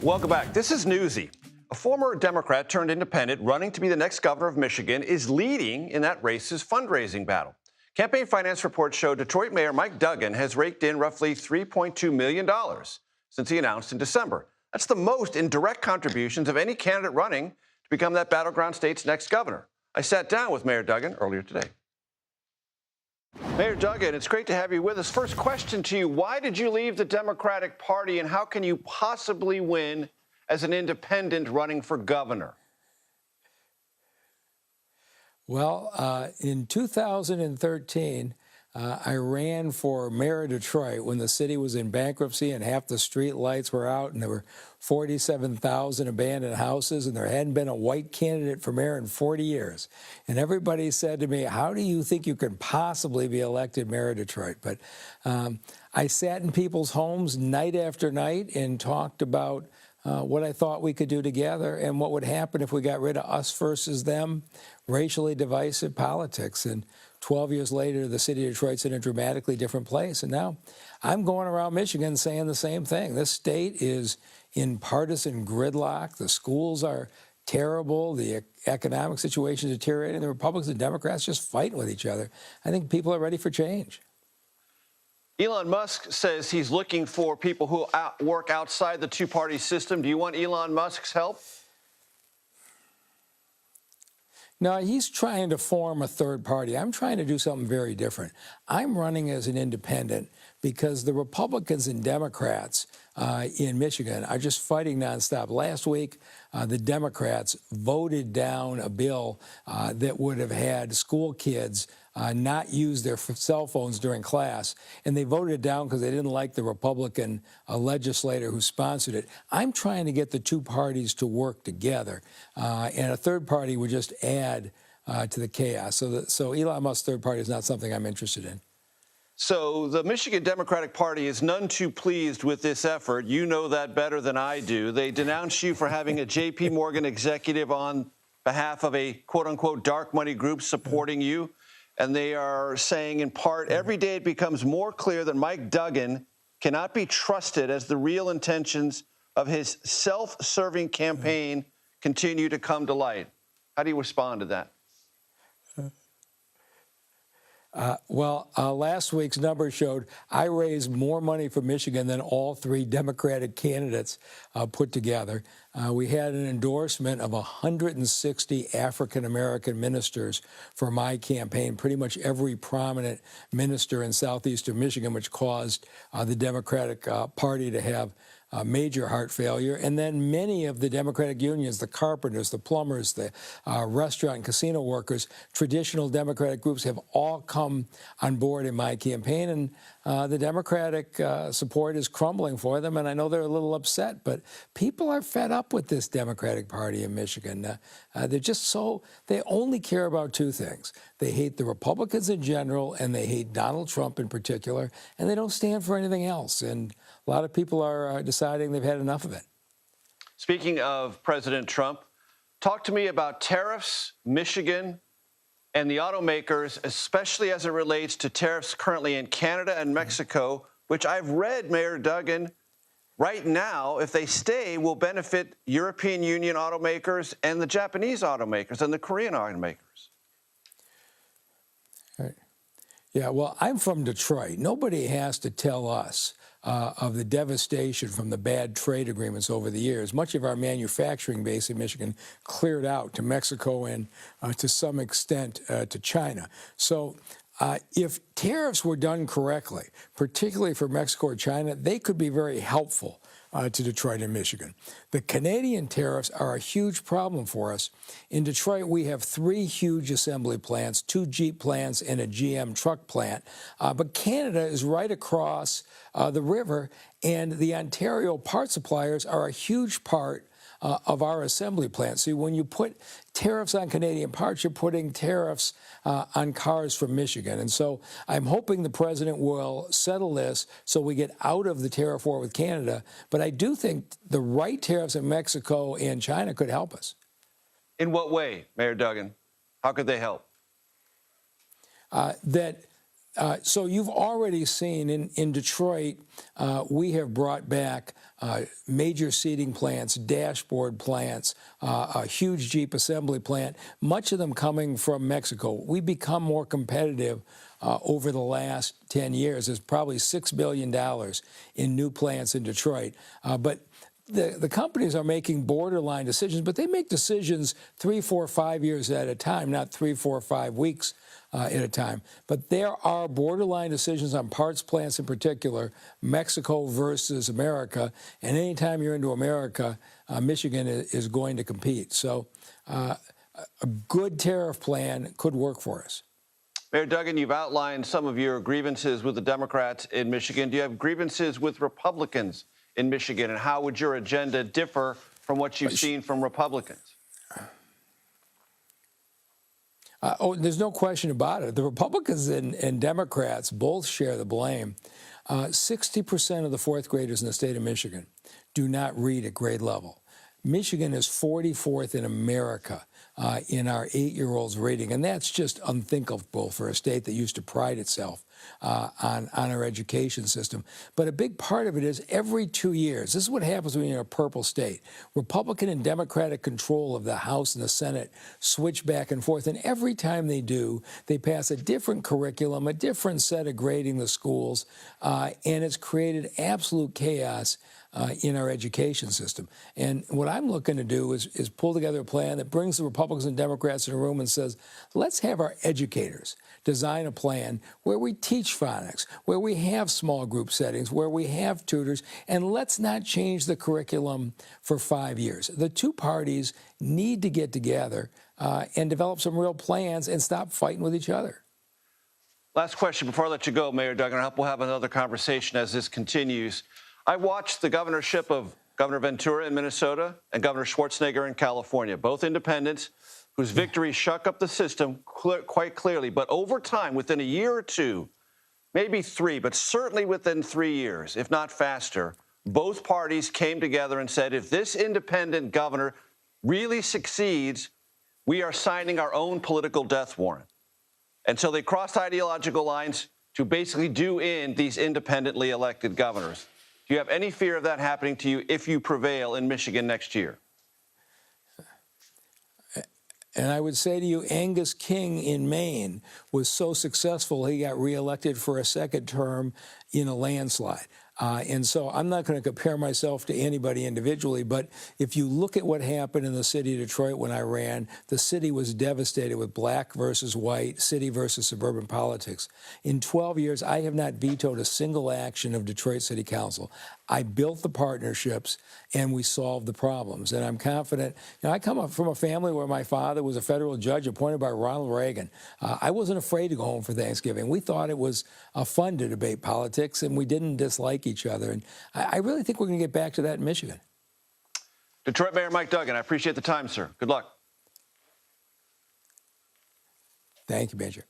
Welcome back. This is Newsy. A former Democrat turned independent running to be the next governor of Michigan is leading in that race's fundraising battle. Campaign finance reports show Detroit Mayor Mike Duggan has raked in roughly $3.2 million since he announced in December. That's the most in direct contributions of any candidate running to become that battleground state's next governor. I sat down with Mayor Duggan earlier today. Mayor Duggan, it's great to have you with us. First question to you, why did you leave the Democratic Party and how can you possibly win as an independent running for governor? Well, in 2013, I ran for mayor of Detroit when the city was in bankruptcy and half the street lights were out and there were 47,000 abandoned houses and there hadn't been a white candidate for mayor in 40 years. And everybody said to me, how do you think you could possibly be elected mayor of Detroit? But I sat in people's homes night after night and talked about what I thought we could do together and what would happen if we got rid of us versus them, racially divisive politics. And 12 years later, the city of Detroit's in a dramatically different place. And now I'm going around Michigan saying the same thing. This state is in partisan gridlock. The schools are terrible. The economic situation is deteriorating. The Republicans and Democrats just fighting with each other. I think people are ready for change. Elon Musk says he's looking for people who work outside the two-party system. Do you want Elon Musk's help? No, he's trying to form a third party. I'm trying to do something very different. I'm running as an independent because the Republicans and Democrats in Michigan are just fighting nonstop. Last week, the Democrats voted down a bill that would have had school kids not use their cell phones during class, and they voted it down because they didn't like the Republican legislator who sponsored it. I'm trying to get the two parties to work together, and a third party would just add to the chaos. So Elon Musk's third party is not something I'm interested in. So the Michigan Democratic Party is none too pleased with this effort. You know that better than I do. They denounced you for having a J.P. Morgan executive on behalf of a quote-unquote dark money group supporting you. And they are saying, in part, every day it becomes more clear that Mike Duggan cannot be trusted as the real intentions of his self-serving campaign continue to come to light. How do you respond to that? Last week's numbers showed I raised more money for Michigan than all three Democratic candidates put together. We had an endorsement of 160 African-American ministers for my campaign, pretty much every prominent minister in southeastern Michigan, which caused the Democratic Party to have major heart failure. And then many of the Democratic unions, the carpenters, the plumbers, the restaurant and casino workers, traditional Democratic groups have all come on board in my campaign. And the Democratic support is crumbling for them. And I know they're a little upset, but people are fed up with this Democratic Party in Michigan. They're just they only care about two things. They hate the Republicans in general, and they hate Donald Trump in particular, and they don't stand for anything else. And a lot of people are deciding they've had enough of it. Speaking of President Trump, talk to me about tariffs, Michigan, and the automakers, especially as it relates to tariffs currently in Canada and Mexico, which I've read, Mayor Duggan, right now, if they stay, will benefit European Union automakers and the Japanese automakers and the Korean automakers. Right. Yeah, well, I'm from Detroit. Nobody has to tell us of the devastation from the bad trade agreements over the years. Much of our manufacturing base in Michigan cleared out to Mexico and to some extent to China. So if tariffs were done correctly, particularly for Mexico or China, they could be very helpful to Detroit and Michigan. The Canadian tariffs are a huge problem for us. In Detroit, we have 3 huge assembly plants, 2 Jeep plants, and a GM truck plant. But Canada is right across the river, and the Ontario part suppliers are a huge part of our assembly plant. See, when you put tariffs on Canadian parts, you're putting tariffs on cars from Michigan. And so I'm hoping the president will settle this so we get out of the tariff war with Canada. But I do think the right tariffs in Mexico and China could help us. In what way, Mayor Duggan? How could they help? So you've already seen in Detroit, we have brought back major seating plants, dashboard plants, a huge Jeep assembly plant, much of them coming from Mexico. We've become more competitive over the last 10 years. There's probably $6 billion in new plants in Detroit. But the companies are making borderline decisions, but they make decisions 3, 4, 5 years at a time, not 3, 4, 5 weeks at a time. But there are borderline decisions on parts plants in particular, Mexico versus America. And anytime you're into America, Michigan is going to compete. So a good tariff plan could work for us. Mayor Duggan, you've outlined some of your grievances with the Democrats in Michigan. Do you have grievances with Republicans in Michigan, and how would your agenda differ from what you've seen from Republicans? There's no question about it. The Republicans and Democrats both share the blame. 60% of the fourth graders in the state of Michigan do not read at grade level. Michigan is 44th in America in our 8-year-olds reading, and that's just unthinkable for a state that used to pride itself on our education system. But a big part of it is every 2 years, this is what happens when you're in a purple state. Republican and Democratic control of the House and the Senate switch back and forth, and every time they do, they pass a different curriculum, a different set of grading the schools, and it's created absolute chaos in our education system. And what I'm looking to do is pull together a plan that brings the Republicans and Democrats in a room and says, let's have our educators design a plan where we teach phonics, where we have small group settings, where we have tutors, and let's not change the curriculum for 5 years. The two parties need to get together and develop some real plans and stop fighting with each other. Last question before I let you go, Mayor Duggan. I hope we'll have another conversation as this continues. I watched the governorship of Governor Ventura in Minnesota and Governor Schwarzenegger in California, both independents whose victories shook up the system quite clearly. But over time, within a year or two, maybe 3, but certainly within 3 years, if not faster, both parties came together and said, if this independent governor really succeeds, we are signing our own political death warrant. And so they crossed ideological lines to basically do in these independently elected governors. Do you have any fear of that happening to you if you prevail in Michigan next year? And I would say to you, Angus King in Maine was so successful, he got reelected for a second term in a landslide. And so I'm not going to compare myself to anybody individually, but if you look at what happened in the city of Detroit when I ran, the city was devastated with black versus white, city versus suburban politics. In 12 years, I have not vetoed a single action of Detroit City Council. I built the partnerships, and we solved the problems. And I'm confident. You know, I come up from a family where my father was a federal judge appointed by Ronald Reagan. I wasn't afraid to go home for Thanksgiving. We thought it was fun to debate politics, and we didn't dislike each other. And I really think we're going to get back to that in Michigan. Detroit Mayor Mike Duggan, I appreciate the time, sir. Good luck. Thank you, Major.